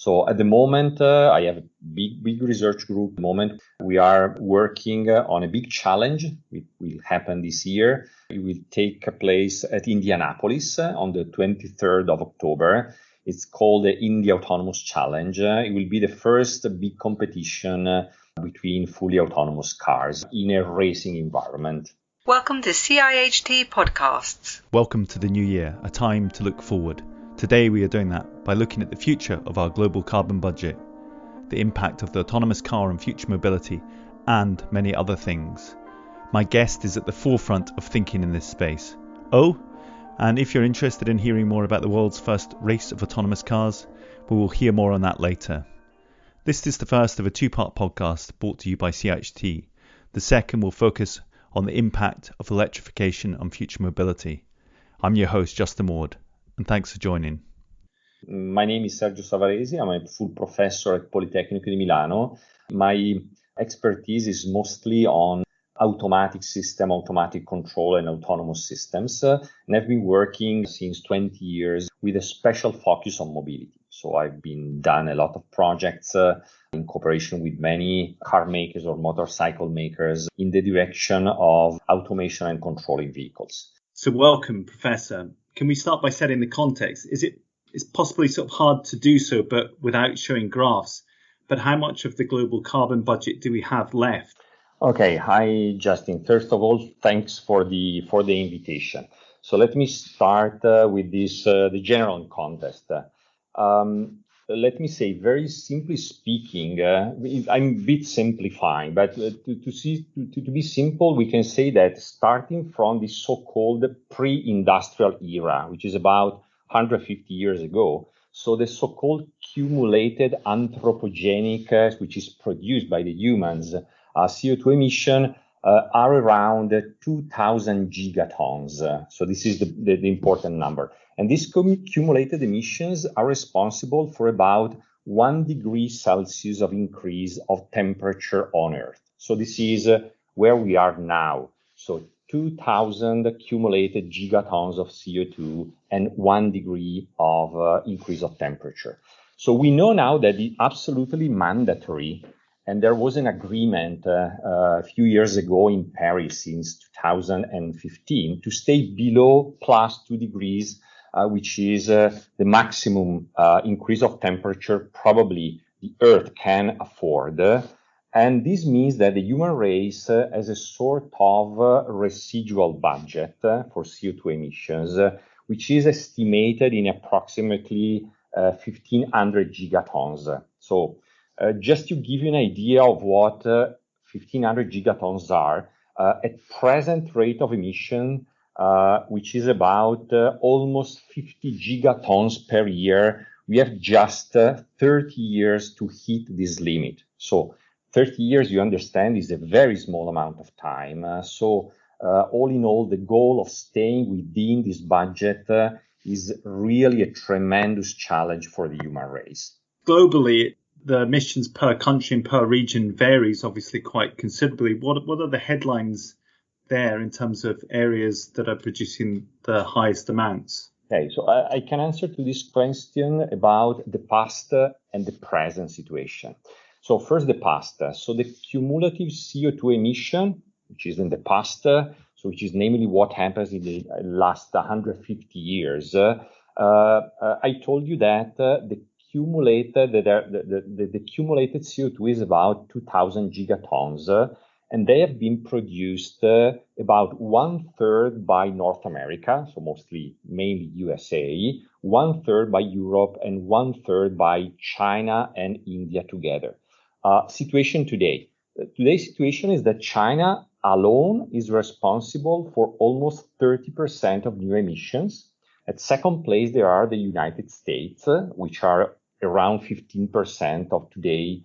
So at the moment, I have a big research group. At the moment, we are working on a big challenge. It will happen this year. It will take place at Indianapolis on the 23rd of October. It's called the India Autonomous Challenge. It will be the first big competition between fully autonomous cars in a racing environment. Welcome to CIHT Podcasts. Welcome to the new year, a time to look forward. Today we are doing that by looking at the future of our global carbon budget, the impact of the autonomous car on future mobility, and many other things. My guest is at the forefront of thinking in this space. And if you're interested in hearing more about the world's first race of autonomous cars, we will hear more on that later. This is the first of a two-part podcast brought to you by CIHT. The second will focus on the impact of electrification on future mobility. I'm your host, Justin Ward, and thanks for joining. My name is Sergio Savaresi. I'm a full professor at Politecnico di Milano. My expertise is mostly on automatic system, automatic control, and autonomous systems. And I've been working since 20 years with a special focus on mobility. So I've done a lot of projects in cooperation with many car makers or motorcycle makers in the direction of automation and controlling vehicles. So welcome, Professor. Can we start by setting the context? It's possibly sort of hard to do so, but without showing graphs. But how much of the global carbon budget do we have left? Okay. Hi, Justin. First of all, thanks for the invitation. So let me start with this, the general context. Let me say, very simply speaking, I'm a bit simplifying, but to be simple, we can say that starting from the so-called pre-industrial era, which is about 150 years ago, so the so-called cumulated anthropogenic, which is produced by the humans, CO2 emission are around 2,000 gigatons. So this is the important number. And these cumulated emissions are responsible for about 1 degree Celsius of increase of temperature on Earth. So this is where we are now. So 2,000 accumulated gigatons of CO2 and 1 degree of increase of temperature. So we know now that it's absolutely mandatory. And there was an agreement a few years ago in Paris since 2015 to stay below plus 2 degrees, which is the maximum increase of temperature probably the Earth can afford. And this means that the human race has a sort of residual budget for CO2 emissions, which is estimated in approximately 1,500 gigatons. So just to give you an idea of what 1,500 gigatons are, at present rate of emission, which is about almost 50 gigatons per year, we have just 30 years to hit this limit. So 30 years, you understand, is a very small amount of time. So all in all, the goal of staying within this budget is really a tremendous challenge for the human race. Globally, the emissions per country and per region varies obviously quite considerably. What are the headlines there in terms of areas that are producing the highest amounts? Okay, so I can answer to this question about the past and the present situation. So first, the past. So the cumulative CO2 emission, which is in the past, so which is namely what happens in the last 150 years. I told you that the cumulated CO2 is about 2,000 gigatons, and they have been produced about 1/3 by North America, so mainly USA, 1/3 by Europe, and 1/3 by China and India together. Situation today. Today's situation is that China alone is responsible for almost 30% of new emissions. At second place, there are the United States, which are around 15% of today's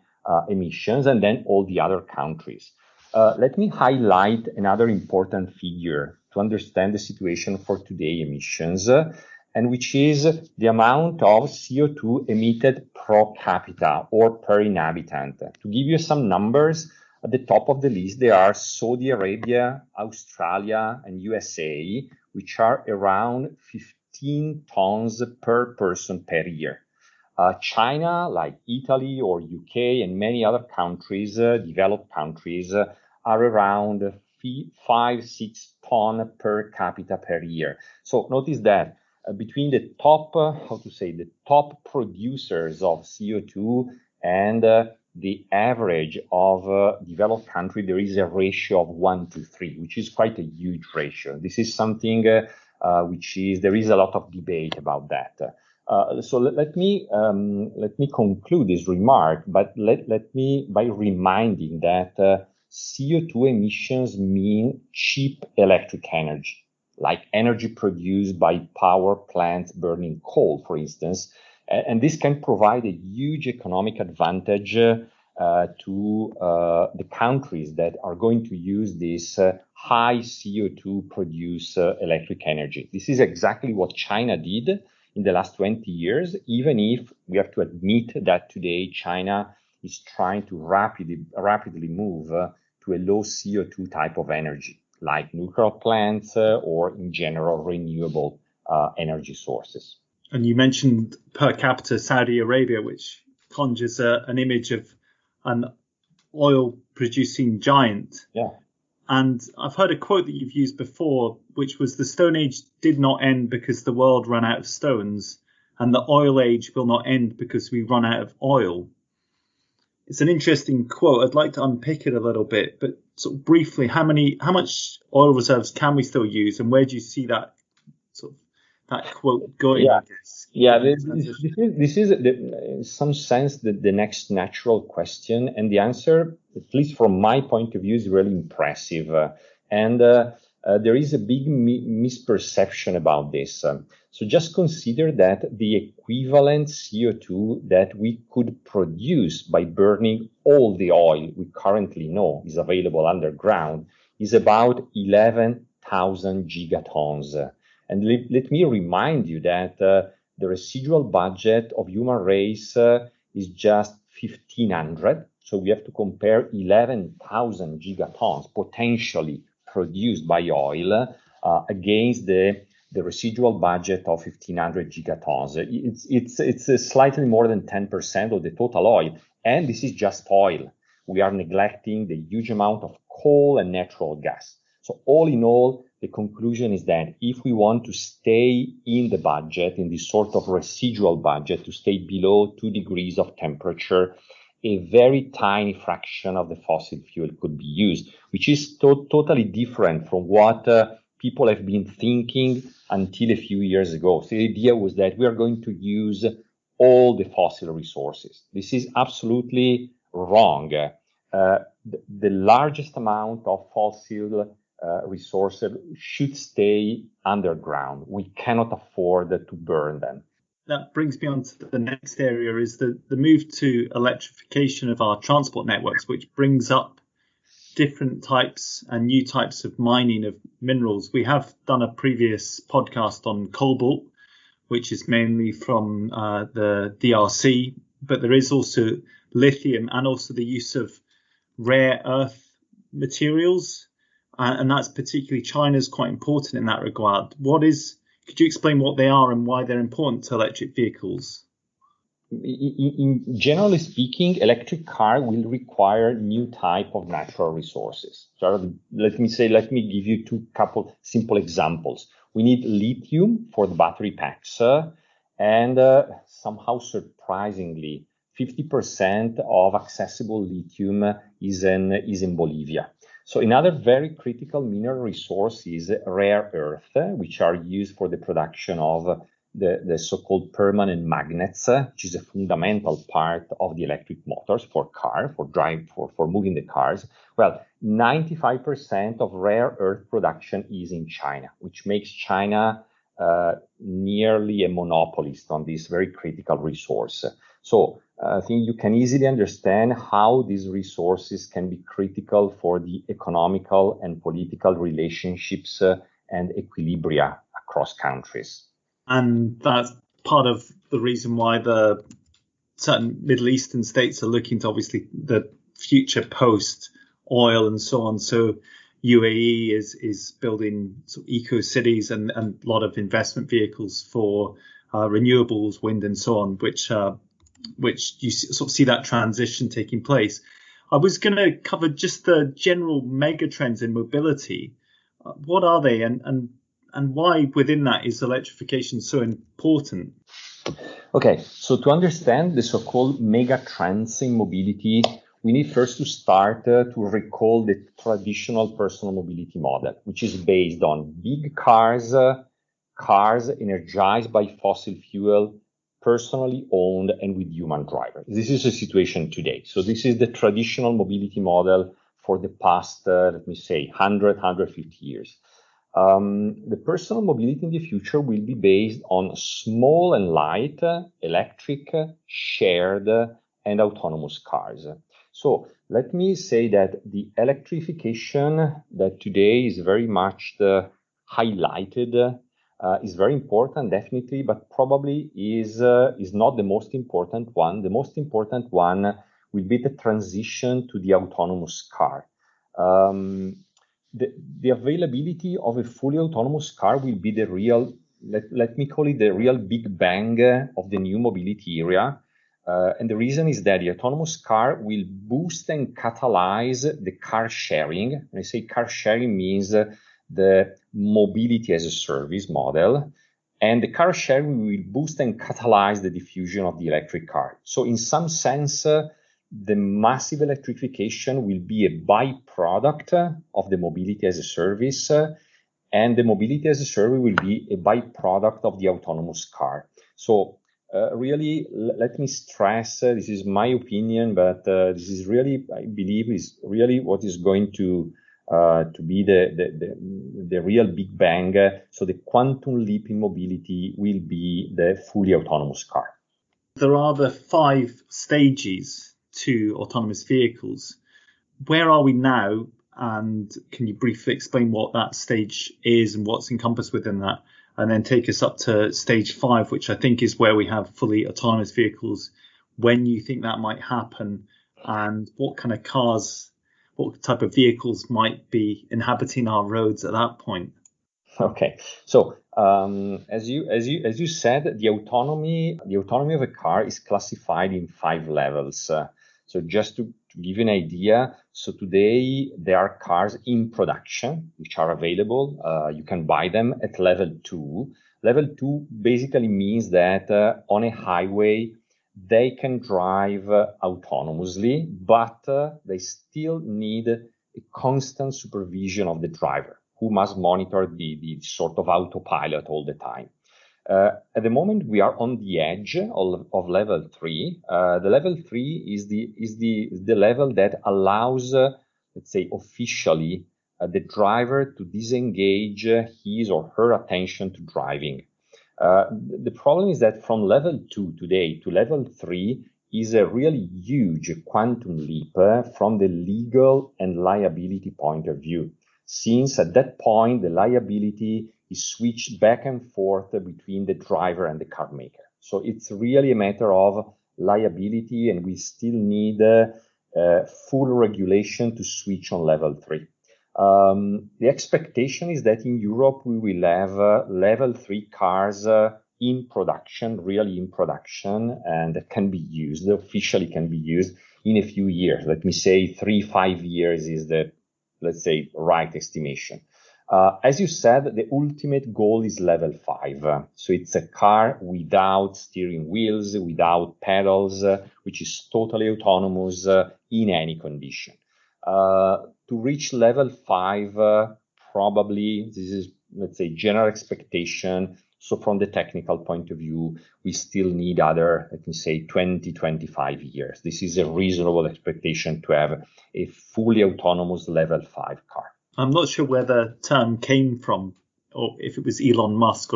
emissions, and then all the other countries. Let me highlight another important figure to understand the situation for today emissions, and which is the amount of CO2 emitted per capita or per inhabitant. To give you some numbers, at the top of the list, there are Saudi Arabia, Australia, and USA, which are around 15 tons per person per year. China, like Italy or UK and many other countries, developed countries, are around 5-6 ton per capita per year. So notice that between the top, the top producers of CO2 and the average of developed country, there is a ratio of 1-3, which is quite a huge ratio. This is something there is a lot of debate about that. So let me conclude this remark, but let me by reminding that CO2 emissions mean cheap electric energy, like energy produced by power plants burning coal, for instance, and this can provide a huge economic advantage to the countries that are going to use this high CO2 produce electric energy. This is exactly what China did in the last 20 years, even if we have to admit that today China is trying to rapidly move to a low CO2 type of energy, like nuclear plants or in general renewable energy sources. And you mentioned per capita Saudi Arabia, which conjures an image of an oil producing giant. Yeah. And I've heard a quote that you've used before, which was the Stone Age did not end because the world ran out of stones, and the oil age will not end because we run out of oil. It's an interesting quote. I'd like to unpick it a little bit, but sort of briefly, how much oil reserves can we still use, and where do you see that that quote going? Yeah. I guess. Yeah, this is in some sense the next natural question, and the answer, at least from my point of view, is really impressive. There is a big misperception about this. So just consider that the equivalent CO2 that we could produce by burning all the oil we currently know is available underground is about 11,000 gigatons. And let me remind you that the residual budget of human race is just 1,500. So we have to compare 11,000 gigatons potentially produced by oil against the residual budget of 1,500 gigatons. It's slightly more than 10% of the total oil. And this is just oil. We are neglecting the huge amount of coal and natural gas. So all in all, the conclusion is that if we want to stay in the budget, in this sort of residual budget, to stay below 2 degrees of temperature, a very tiny fraction of the fossil fuel could be used, which is totally different from what people have been thinking until a few years ago. So the idea was that we are going to use all the fossil resources. This is absolutely wrong. The largest amount of fossil resources should stay underground. We cannot afford to burn them. That brings me on to the next area, is the move to electrification of our transport networks, which brings up different types and new types of mining of minerals. We have done a previous podcast on cobalt, which is mainly from the DRC, but there is also lithium and also the use of rare earth materials. And that's particularly China's quite important in that regard. Could you explain what they are and why they're important to electric vehicles? Generally speaking, electric car will require new type of natural resources. So let me give you couple simple examples. We need lithium for the battery packs, and somehow surprisingly, 50% of accessible lithium is in Bolivia. So another very critical mineral resource is rare earth, which are used for the production of the so-called permanent magnets, which is a fundamental part of the electric motors for moving the cars. Well, 95% of rare earth production is in China, which makes China nearly a monopolist on this very critical resource. So I think you can easily understand how these resources can be critical for the economical and political relationships and equilibria across countries. And that's part of the reason why the certain Middle Eastern states are looking to obviously the future post oil and so on. So UAE is building sort of eco cities and a lot of investment vehicles for renewables, wind and so on, which which you sort of see that transition taking place. I was going to cover just the general mega trends in mobility. What are they, and why within that is electrification so important? Okay, so to understand the so-called mega trends in mobility, we need first to start to recall the traditional personal mobility model, which is based on big cars, cars energized by fossil fuel, personally owned and with human drivers. This is the situation today. So this is the traditional mobility model for the past, let me say, 150 years. The personal mobility in the future will be based on small and light, electric, shared, and autonomous cars. So let me say that the electrification that today is very much highlighted is very important, definitely, but probably is not the most important one. The most important one will be the transition to the autonomous car. The availability of a fully autonomous car will be the real, let me call it the real big bang of the new mobility era. And the reason is that the autonomous car will boost and catalyze the car sharing. When I say car sharing means the mobility as a service model. And the car sharing will boost and catalyze the diffusion of the electric car. So in some sense, the massive electrification will be a byproduct of the mobility as a service, and the mobility as a service will be a byproduct of the autonomous car. So really, let me stress, this is my opinion, but this is really, I believe, is really what is going to be the real big bang. So the quantum leap in mobility will be the fully autonomous car. There are the 5 stages to autonomous vehicles. Where are we now? And can you briefly explain what that stage is and what's encompassed within that? And then take us up to stage 5, which I think is where we have fully autonomous vehicles. When you think that might happen, and what kind of cars, what type of vehicles might be inhabiting our roads at that point? Okay, so as you said, the autonomy of a car is classified in 5 levels. So just to give you an idea, so today there are cars in production which are available. You can buy them at level 2. Level 2 basically means that on a highway they can drive autonomously, but they still need a constant supervision of the driver, who must monitor the sort of autopilot all the time. At the moment, we are on the edge of level 3. The level 3 is the level that allows, let's say, officially, the driver to disengage his or her attention to driving. The problem is that from level 2 today to level 3 is a really huge quantum leap from the legal and liability point of view, since at that point the liability is switched back and forth between the driver and the car maker. So it's really a matter of liability, and we still need full regulation to switch on level 3. The expectation is that in Europe we will have level 3 cars in production, really in production, and that can be used, officially can be used in a few years. Let me say 3-5 years is the, let's say, right estimation. As you said, the ultimate goal is level 5. So it's a car without steering wheels, without pedals, which is totally autonomous in any condition. To reach level 5, probably, this is, let's say, general expectation. So from the technical point of view, we still need other, let me say, 20-25 years. This is a reasonable expectation to have a fully autonomous level 5 car. I'm not sure where the term came from, or if it was Elon Musk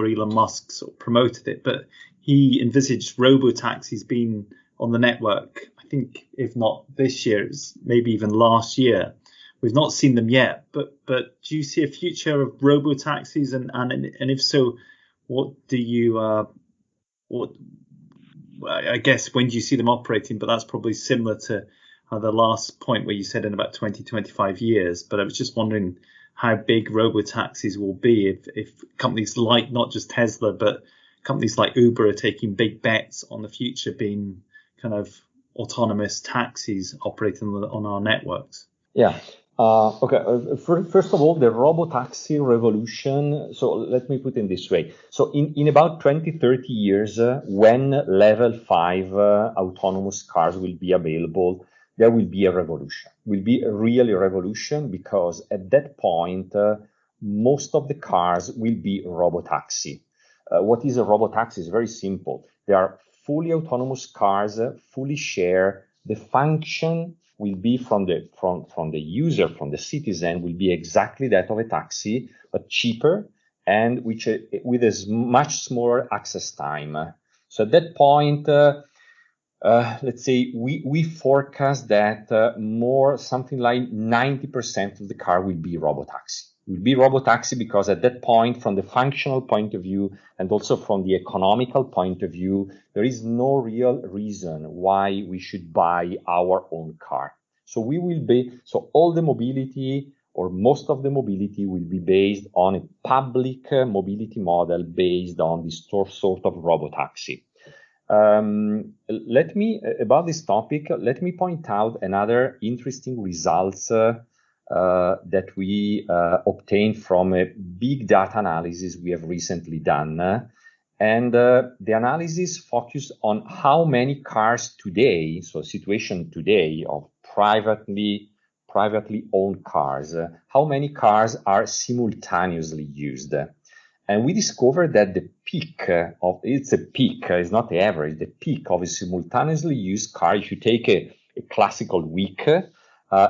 sort of promoted it, but he envisaged robotaxis being on the network. I think if not this year, it's maybe even last year. We've not seen them yet, but do you see a future of robotaxis, and if so, what do you I guess when do you see them operating? But that's probably similar to the last point where you said in about 20-25 years. But I was just wondering how big robotaxis will be if companies like not just Tesla, but companies like Uber are taking big bets on the future being kind of autonomous taxis operating on our networks? Yeah. Okay. First of all, the Robotaxi revolution. So let me put it this way. So in about 20, 30 years, when level 5 autonomous cars will be available, there will be a revolution. Will be a really revolution, because at that point, most of the cars will be Robotaxi. What is a Robotaxi? Is very simple. They are fully autonomous cars, fully share. The function will be from the user, from the citizen, will be exactly that of a taxi, but cheaper, and with a much smaller access time. So at that point, let's say we forecast that something like 90% of the car will be Robotaxi. Will be Robotaxi because at that point, from the functional point of view and also from the economical point of view, there is no real reason why we should buy our own car. So all the mobility, or most of the mobility, will be based on a public mobility model based on this sort of Robotaxi. About this topic, let me point out another interesting results that we obtained from a big data analysis we have recently done. And the analysis focused on how many cars today, so situation today of privately owned cars, how many cars are simultaneously used. And we discovered that the peak it's not the average, the peak of a simultaneously used car, if you take a classical week,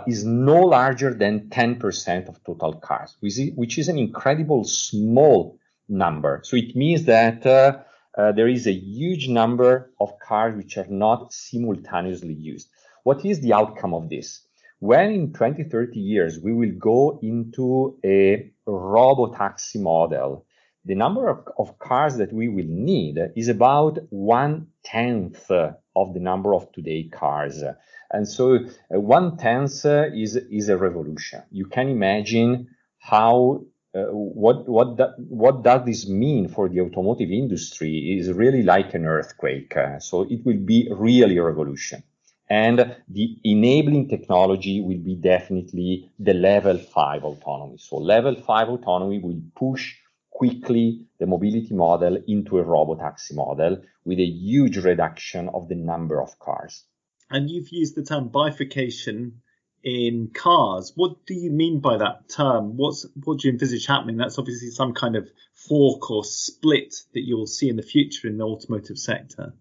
is no larger than 10% of total cars, which is an incredible small number. So it means that there is a huge number of cars which are not simultaneously used. What is the outcome of this? When in 20, 30 years, we will go into a Robotaxi model, the number of cars that we will need is about 1/10 of the number of today cars. And so 1/10 is a revolution. You can imagine how what does this mean for the automotive industry? Is really like an earthquake. So it will be really a revolution. And the enabling technology will be definitely the level 5 autonomy. So level 5 autonomy will push quickly the mobility model into a Robotaxi model with a huge reduction of the number of cars. And you've used the term bifurcation in cars. What do you mean by that term? What do you envisage happening? That's obviously some kind of fork or split that you'll see in the future in the automotive sector.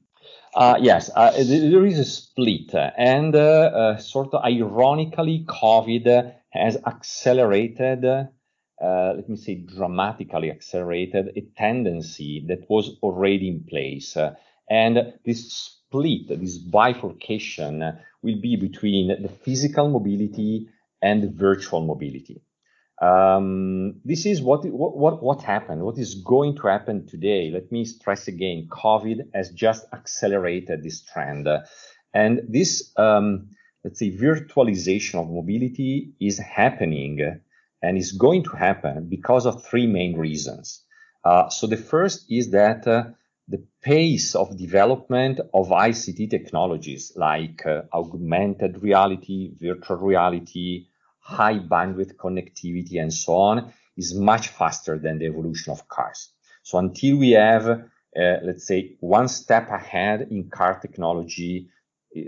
Yes, there is a split, and sort of ironically, COVID has accelerated, let me say dramatically accelerated, a tendency that was already in place. And this split, this bifurcation, will be between the physical mobility and the virtual mobility. This is what happened, what is going to happen today. Let me stress again, COVID has just accelerated this trend. And this, let's say, virtualization of mobility is happening and is going to happen because of three main reasons. So the first is that the pace of development of ICT technologies like augmented reality, virtual reality, high bandwidth connectivity, and so on, is much faster than the evolution of cars. So until we have, let's say, one step ahead in car technology,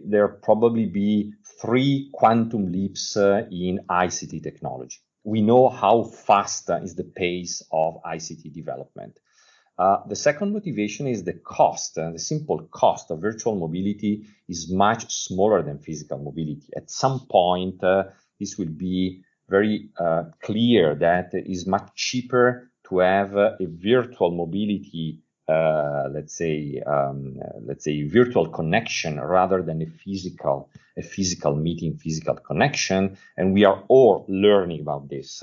there probably be 3 quantum leaps in ICT technology. We know how fast is the pace of ICT development. The second motivation is the cost. The simple cost of virtual mobility is much smaller than physical mobility. At some point, this will be very clear that it is much cheaper to have a virtual mobility, let's say virtual connection rather than a physical meeting, physical connection. And we are all learning about this.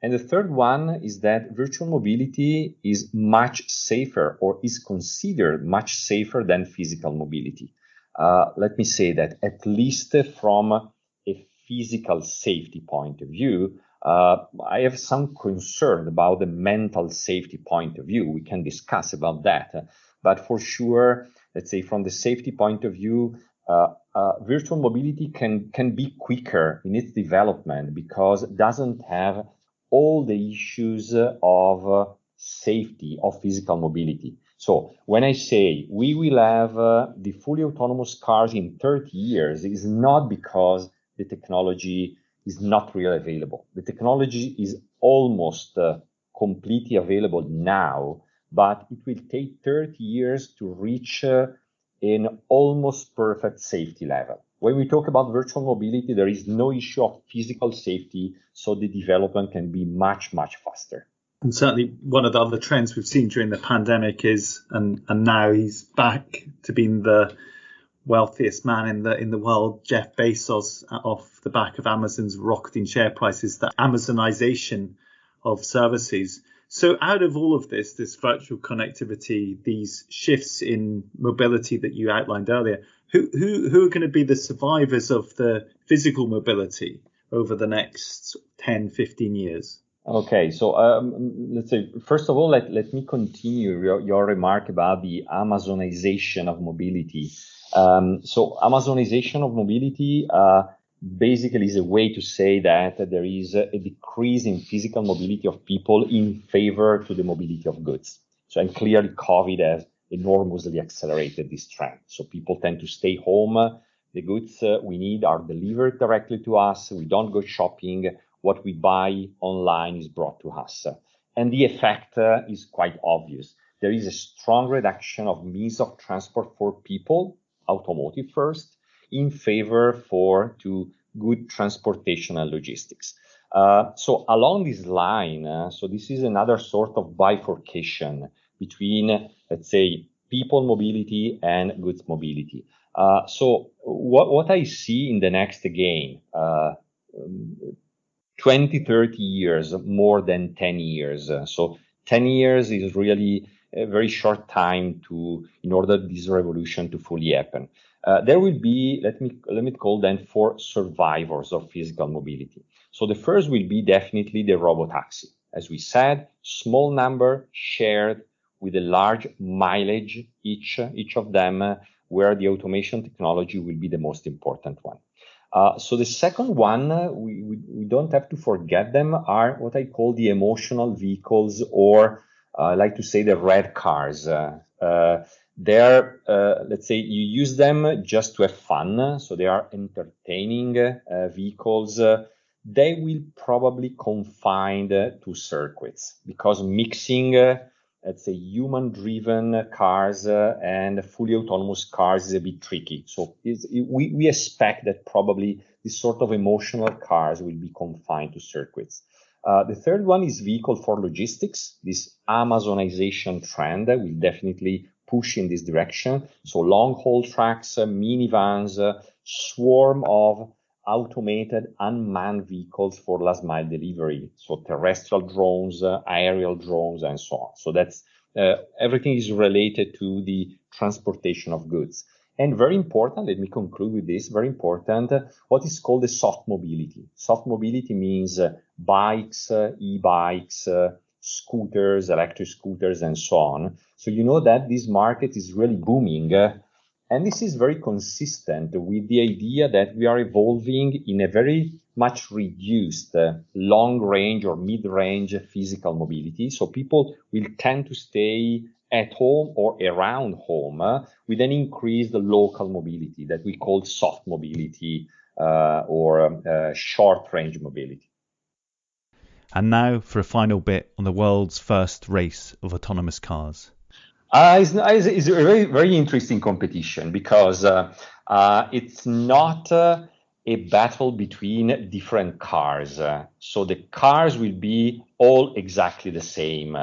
And the third one is that virtual mobility is much safer, or is considered much safer than physical mobility. Let me say that at least from a physical safety point of view, I have some concern about the mental safety point of view. We can discuss about that. But for sure, let's say from the safety point of view, virtual mobility can be quicker in its development because it doesn't have all the issues of safety of physical mobility. So when I say we will have the fully autonomous cars in 30 years, it is not because the technology is not really available. The technology is almost completely available now, but it will take 30 years to reach an almost perfect safety level. When we talk about virtual mobility, there is no issue of physical safety, so the development can be much, much faster. And certainly one of the other trends we've seen during the pandemic is, and now he's back to being the wealthiest man in the world, Jeff Bezos, off the back of Amazon's rocketing share prices, the Amazonization of services. So out of all of this virtual connectivity, these shifts in mobility that you outlined earlier, who are going to be the survivors of the physical mobility over the next 10, 15 years? Okay, so let's say, first of all, let me continue your remark about the Amazonization of mobility. So Amazonization of mobility basically is a way to say that there is a decrease in physical mobility of people in favor to the mobility of goods. So, and clearly COVID has enormously accelerated this trend. So people tend to stay home. The goods we need are delivered directly to us. We don't go shopping. What we buy online is brought to us. And the effect is quite obvious. There is a strong reduction of means of transport for people, automotive first, in favor to good transportation and logistics. So along this line, so this is another sort of bifurcation between, let's say, people mobility and goods mobility. So what I see in the next, again, 20, 30 years, more than 10 years. So 10 years is really a very short time in order this revolution to fully happen. There will be, let me call them 4 survivors of physical mobility. So the first will be definitely the Robotaxi. As we said, small number shared with a large mileage, each of them, where the automation technology will be the most important one. So the second one, we don't have to forget them, are what I call the emotional vehicles, or I like to say the red cars. They're, let's say, you use them just to have fun, so they are entertaining vehicles. They will probably confined to circuits because mixing, let's say, human-driven cars and fully autonomous cars is a bit tricky. So we expect that probably this sort of emotional cars will be confined to circuits. The third one is vehicle for logistics. This Amazonization trend will definitely push in this direction. So long-haul trucks, minivans, swarm of automated unmanned vehicles for last mile delivery. So terrestrial drones, aerial drones, and so on. So that's everything is related to the transportation of goods. And very important, let me conclude with this, very important, what is called the soft mobility. Soft mobility means bikes, e-bikes, scooters, electric scooters, and so on. So you know that this market is really booming. And this is very consistent with the idea that we are evolving in a very much reduced long range or mid-range physical mobility. So people will tend to stay at home or around home with an increased local mobility that we call soft mobility or short range mobility. And now for a final bit on the world's first race of autonomous cars. It's a very, very interesting competition because it's not a battle between different cars. So the cars will be all exactly the same.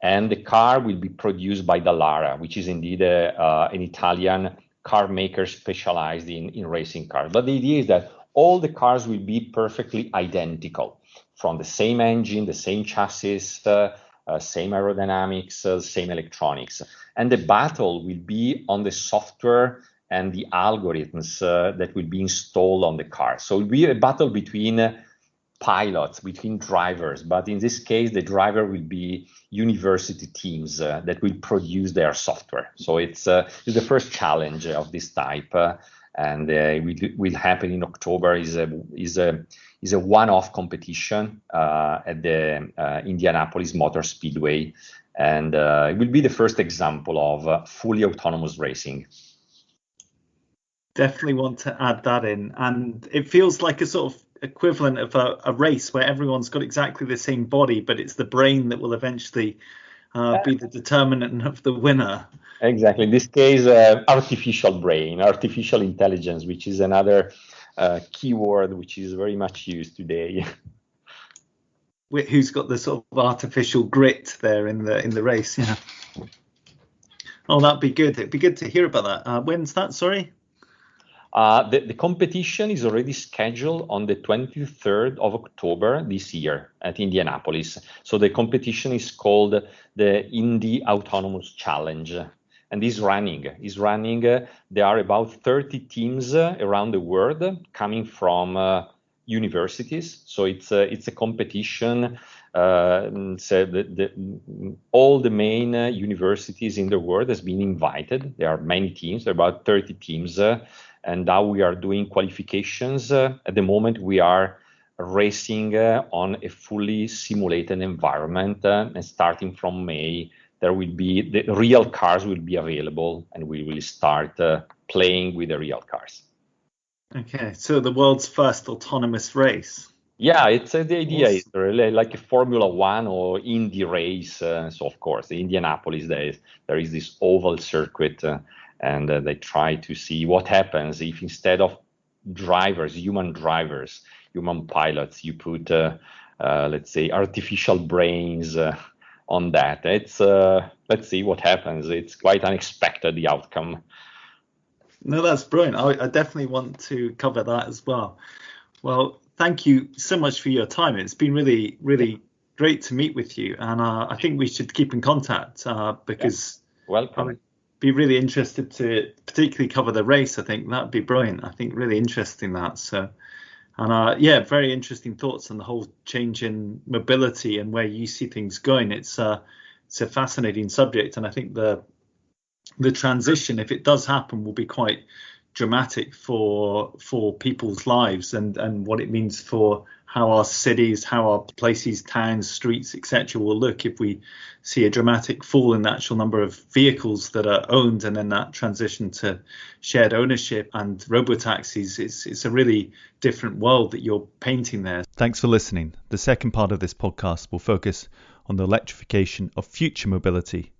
And the car will be produced by Dallara, which is indeed an Italian car maker specialized in racing cars. But the idea is that all the cars will be perfectly identical, from the same engine, the same chassis, same aerodynamics, same electronics. And the battle will be on the software and the algorithms that will be installed on the car. So it will be a battle between pilots, between drivers. But in this case, the driver will be university teams that will produce their software. So it's the first challenge of this type. and it will happen in October. Is a one-off competition at the Indianapolis Motor Speedway, and it will be the first example of fully autonomous racing. Definitely want to add that in, and it feels like a sort of equivalent of a race where everyone's got exactly the same body, but it's the brain that will eventually be the determinant of the winner. Exactly. In this case, artificial brain, artificial intelligence, which is another keyword which is very much used today. Who's got the sort of artificial grit there in the race? Yeah. Oh, that'd be good. It'd be good to hear about that. When's that? Sorry. The competition is already scheduled on the 23rd of October this year at Indianapolis. So the competition is called the Indy Autonomous Challenge, and is running. There are about 30 teams around the world coming from universities. So it's a competition. So all the main universities in the world has been invited. There are many teams. There are about 30 teams. And now we are doing qualifications. At the moment, we are racing on a fully simulated environment. And starting from May, the real cars will be available, and we will start playing with the real cars. Okay, so the world's first autonomous race. Yeah, the idea is really like a Formula One or Indy race. So of course, in Indianapolis, there is this oval circuit. And they try to see what happens if instead of human pilots, you put, let's say, artificial brains on that. Let's see what happens. It's quite unexpected, the outcome. No, that's brilliant. I definitely want to cover that as well. Well, thank you so much for your time. It's been really, really great to meet with you. And I think we should keep in contact because welcome. Be really interested to particularly cover the race. I think that'd be brilliant. I think really interesting that. So, and very interesting thoughts on the whole change in mobility and where you see things going. It's a fascinating subject, and I think the transition, if it does happen, will be quite dramatic for people's lives and what it means for how our cities, how our places, towns, streets, etc. will look if we see a dramatic fall in the actual number of vehicles that are owned, and then that transition to shared ownership and robotaxis. It's a really different world that you're painting there. Thanks for listening. The second part of this podcast will focus on the electrification of future mobility